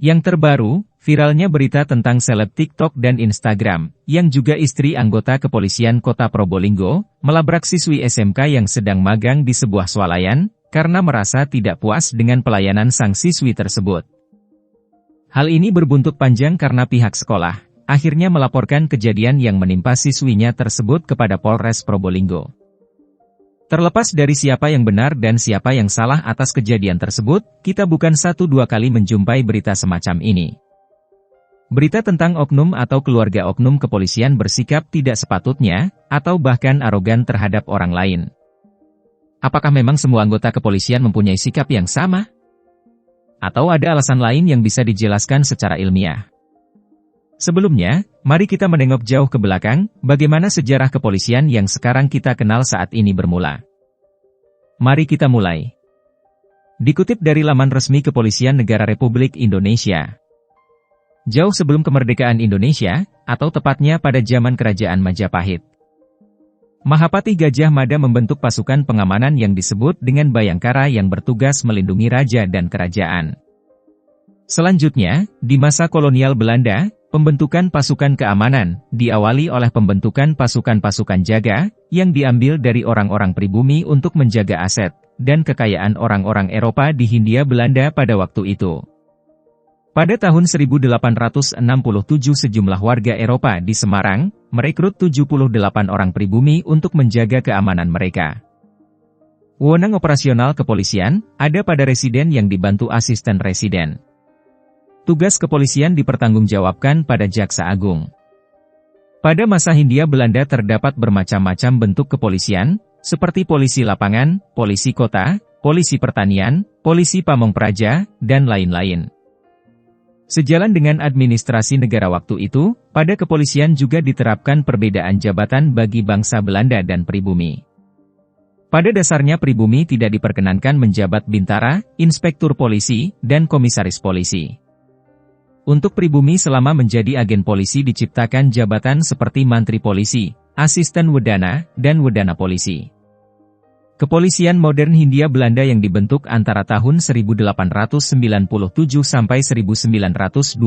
Yang terbaru, viralnya berita tentang seleb TikTok dan Instagram, yang juga istri anggota kepolisian Kota Probolinggo, melabrak siswi SMK yang sedang magang di sebuah swalayan, karena merasa tidak puas dengan pelayanan sang siswi tersebut. Hal ini berbuntut panjang karena pihak sekolah akhirnya melaporkan kejadian yang menimpa siswinya tersebut kepada Polres Probolinggo. Terlepas dari siapa yang benar dan siapa yang salah atas kejadian tersebut, kita bukan 1-2 kali menjumpai berita semacam ini. Berita tentang oknum atau keluarga oknum kepolisian bersikap tidak sepatutnya, atau bahkan arogan terhadap orang lain. Apakah memang semua anggota kepolisian mempunyai sikap yang sama? Atau ada alasan lain yang bisa dijelaskan secara ilmiah? Sebelumnya, mari kita menengok jauh ke belakang, bagaimana sejarah kepolisian yang sekarang kita kenal saat ini bermula. Mari kita mulai. Dikutip dari laman resmi Kepolisian Negara Republik Indonesia. Jauh sebelum kemerdekaan Indonesia, atau tepatnya pada zaman Kerajaan Majapahit, Mahapati Gajah Mada membentuk pasukan pengamanan yang disebut dengan Bayangkara yang bertugas melindungi raja dan kerajaan. Selanjutnya, di masa kolonial Belanda, pembentukan pasukan keamanan diawali oleh pembentukan pasukan-pasukan jaga yang diambil dari orang-orang pribumi untuk menjaga aset dan kekayaan orang-orang Eropa di Hindia Belanda pada waktu itu. Pada tahun 1867 sejumlah warga Eropa di Semarang merekrut 78 orang pribumi untuk menjaga keamanan mereka. Wewenang operasional kepolisian ada pada residen yang dibantu asisten residen. Tugas kepolisian dipertanggungjawabkan pada Jaksa Agung. Pada masa Hindia Belanda terdapat bermacam-macam bentuk kepolisian, seperti polisi lapangan, polisi kota, polisi pertanian, polisi pamong praja, dan lain-lain. Sejalan dengan administrasi negara waktu itu, pada kepolisian juga diterapkan perbedaan jabatan bagi bangsa Belanda dan pribumi. Pada dasarnya pribumi tidak diperkenankan menjabat bintara, inspektur polisi, dan komisaris polisi. Untuk pribumi selama menjadi agen polisi diciptakan jabatan seperti mantri polisi, asisten wedana, dan wedana polisi. Kepolisian modern Hindia Belanda yang dibentuk antara tahun 1897 sampai 1920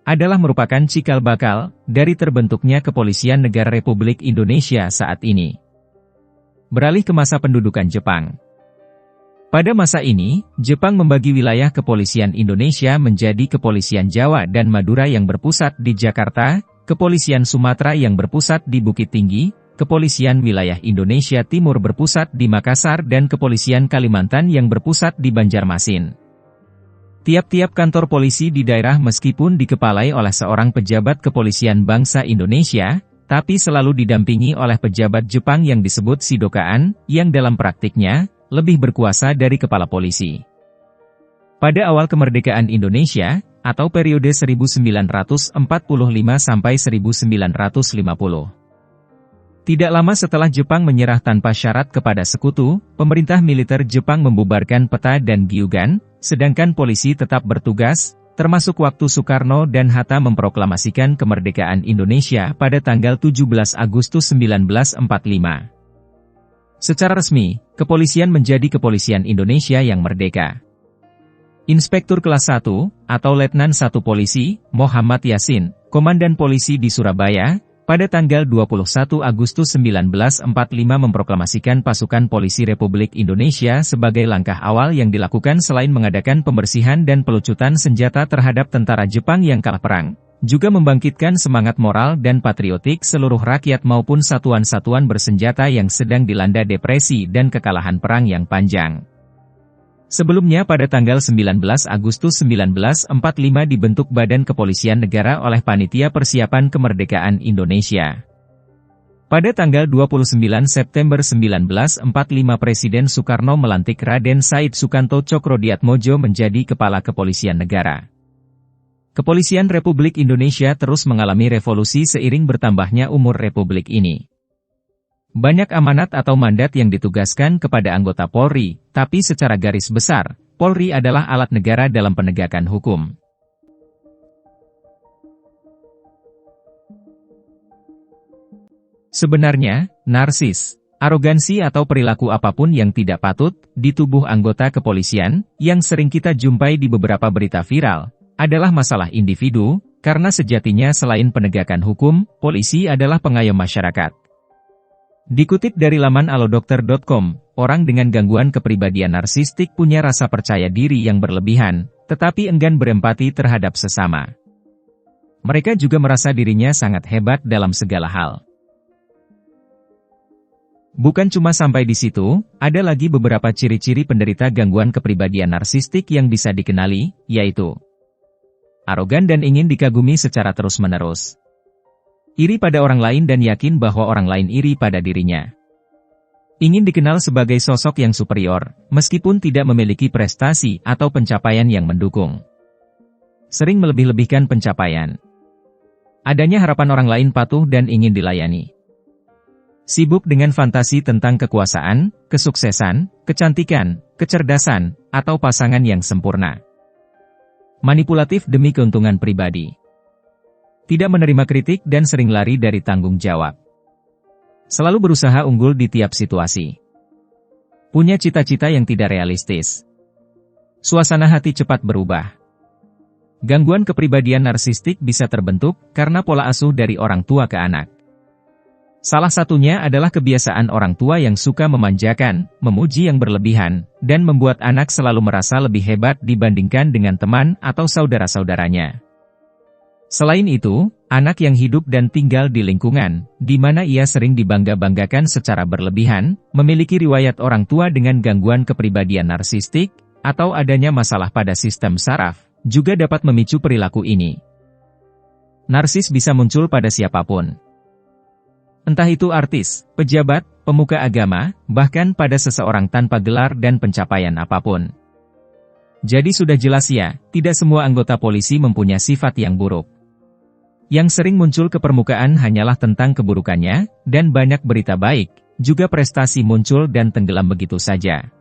adalah merupakan cikal bakal dari terbentuknya Kepolisian Negara Republik Indonesia saat ini. Beralih ke masa pendudukan Jepang. Pada masa ini, Jepang membagi wilayah kepolisian Indonesia menjadi Kepolisian Jawa dan Madura yang berpusat di Jakarta, Kepolisian Sumatera yang berpusat di Bukit Tinggi, Kepolisian Wilayah Indonesia Timur berpusat di Makassar dan Kepolisian Kalimantan yang berpusat di Banjarmasin. Tiap-tiap kantor polisi di daerah meskipun dikepalai oleh seorang pejabat kepolisian bangsa Indonesia, tapi selalu didampingi oleh pejabat Jepang yang disebut Shidokaan, yang dalam praktiknya lebih berkuasa dari kepala polisi. Pada awal kemerdekaan Indonesia, atau periode 1945 sampai 1950. Tidak lama setelah Jepang menyerah tanpa syarat kepada sekutu, pemerintah militer Jepang membubarkan Peta dan Gyugan, sedangkan polisi tetap bertugas, termasuk waktu Soekarno dan Hatta memproklamasikan kemerdekaan Indonesia pada tanggal 17 Agustus 1945. Secara resmi, kepolisian menjadi Kepolisian Indonesia yang merdeka. Inspektur kelas 1, atau Letnan 1 Polisi, Muhammad Yasin, Komandan Polisi di Surabaya, pada tanggal 21 Agustus 1945 memproklamasikan pasukan polisi Republik Indonesia sebagai langkah awal yang dilakukan selain mengadakan pembersihan dan pelucutan senjata terhadap tentara Jepang yang kalah perang. Juga membangkitkan semangat moral dan patriotik seluruh rakyat maupun satuan-satuan bersenjata yang sedang dilanda depresi dan kekalahan perang yang panjang. Sebelumnya pada tanggal 19 Agustus 1945 dibentuk Badan Kepolisian Negara oleh Panitia Persiapan Kemerdekaan Indonesia. Pada tanggal 29 September 1945 Presiden Soekarno melantik Raden Said Sukanto Tjokrodiatmojo menjadi Kepala Kepolisian Negara. Kepolisian Republik Indonesia terus mengalami revolusi seiring bertambahnya umur Republik ini. Banyak amanat atau mandat yang ditugaskan kepada anggota Polri, tapi secara garis besar, Polri adalah alat negara dalam penegakan hukum. Sebenarnya, narsis, arogansi atau perilaku apapun yang tidak patut di tubuh anggota kepolisian, yang sering kita jumpai di beberapa berita viral, adalah masalah individu, karena sejatinya selain penegakan hukum, polisi adalah pengayom masyarakat. Dikutip dari laman alodokter.com, orang dengan gangguan kepribadian narsistik punya rasa percaya diri yang berlebihan, tetapi enggan berempati terhadap sesama. Mereka juga merasa dirinya sangat hebat dalam segala hal. Bukan cuma sampai di situ, ada lagi beberapa ciri-ciri penderita gangguan kepribadian narsistik yang bisa dikenali, yaitu arogan dan ingin dikagumi secara terus-menerus. Iri pada orang lain dan yakin bahwa orang lain iri pada dirinya. Ingin dikenal sebagai sosok yang superior, meskipun tidak memiliki prestasi atau pencapaian yang mendukung. Sering melebih-lebihkan pencapaian. Adanya harapan orang lain patuh dan ingin dilayani. Sibuk dengan fantasi tentang kekuasaan, kesuksesan, kecantikan, kecerdasan, atau pasangan yang sempurna. Manipulatif demi keuntungan pribadi. Tidak menerima kritik dan sering lari dari tanggung jawab. Selalu berusaha unggul di tiap situasi. Punya cita-cita yang tidak realistis. Suasana hati cepat berubah. Gangguan kepribadian narsistik bisa terbentuk karena pola asuh dari orang tua ke anak. Salah satunya adalah kebiasaan orang tua yang suka memanjakan, memuji yang berlebihan, dan membuat anak selalu merasa lebih hebat dibandingkan dengan teman atau saudara-saudaranya. Selain itu, anak yang hidup dan tinggal di lingkungan, di mana ia sering dibangga-banggakan secara berlebihan, memiliki riwayat orang tua dengan gangguan kepribadian narsistik, atau adanya masalah pada sistem saraf, juga dapat memicu perilaku ini. Narsis bisa muncul pada siapapun. Entah itu artis, pejabat, pemuka agama, bahkan pada seseorang tanpa gelar dan pencapaian apapun. Jadi sudah jelas ya, tidak semua anggota polisi mempunyai sifat yang buruk. Yang sering muncul ke permukaan hanyalah tentang keburukannya, dan banyak berita baik, juga prestasi muncul dan tenggelam begitu saja.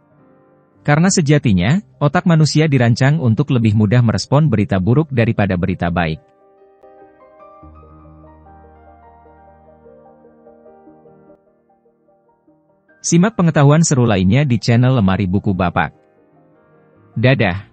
Karena sejatinya, otak manusia dirancang untuk lebih mudah merespon berita buruk daripada berita baik. Simak pengetahuan seru lainnya di channel Lemari Buku Bapak. Dadah.